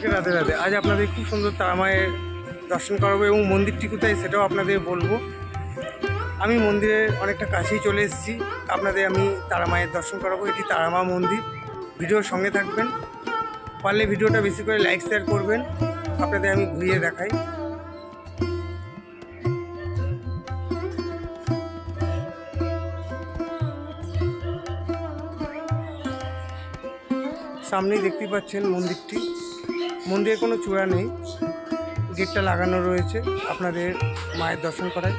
সকলকে রাধে রাধে। আজ আপনাদের খুব সুন্দর তারা মায়ের দর্শন করাবো এবং মন্দিরটি কোথায় সেটাও আপনাদের বলবো। আমি মন্দিরের অনেকটা কাছেই চলে এসেছি, আপনাদের আমি তারা মায়ের দর্শন করাবো। এটি তারা মা মন্দির। ভিডিওর সঙ্গে থাকবেন, পারলে ভিডিওটা বেশি করে লাইক শেয়ার করবেন। আপনাদের আমি ঘুরিয়ে দেখাই। সামনেই দেখতে পাচ্ছেন মন্দিরটি। মন্দিরে কোনো চূড়া নেই, গেটটা লাগানো রয়েছে আপনাদের মায়ের দর্শন করায়।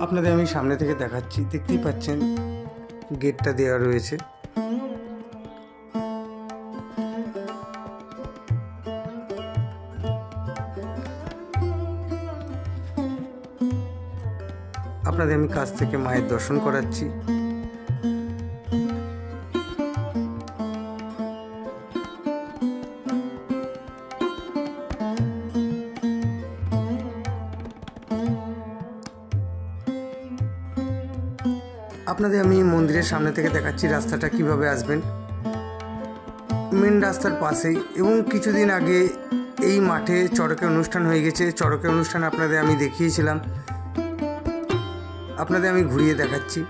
আপনাদের আমি সামনে থেকে দেখাচ্ছি, দেখতেই পাচ্ছেন গেটটা দেওয়া রয়েছে। আপনাদের আমি কাছ থেকে মায়ের দর্শন করাচ্ছি। আপনাদের আমি মন্দিরের সামনে থেকে দেখাচ্ছি রাস্তাটা কিভাবে আসবেন। মেন রাস্তার পাশেই, এবং কিছুদিন আগে এই মাঠে চড়কের অনুষ্ঠান হয়ে গেছে। চড়কের অনুষ্ঠান আপনাদের আমি দেখিয়েছিলাম, আপনাদের আমি ঘুরিয়ে দেখাচ্ছি।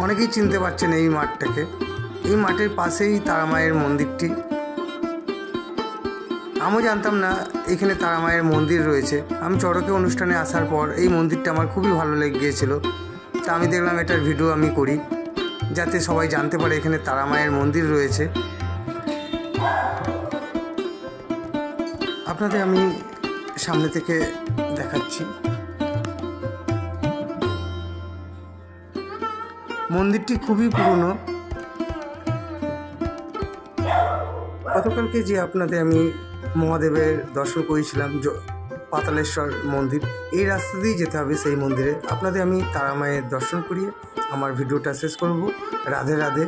অনেকেই চিনতে পারছেন এই মাঠটাকে। এই মাঠের পাশেই তারা মায়ের মন্দিরটি। আমিও জানতাম না এখানে তারা মায়ের মন্দির রয়েছে। আমি চড়কে অনুষ্ঠানে আসার পর এই মন্দিরটা আমার খুবই ভালো লেগে গিয়েছিল। তা আমি দেখলাম এটার ভিডিও আমি করি, যাতে সবাই জানতে পারে এখানে তারা মায়ের মন্দির রয়েছে। আপনাদের আমি সামনে থেকে দেখাচ্ছি। মন্দিরটি খুবই পুরনো। গতকালকে যে আপনাদের আমি মহাদেবের দর্শন করেছিলাম, পাতালেশ্বর মন্দির, এই রাস্তা দিয়েই যেতে হবে সেই মন্দিরে। আপনাদের আমি তারা মায়ের দর্শন করিয়ে আমার ভিডিওটা শেষ করব। রাধে রাধে।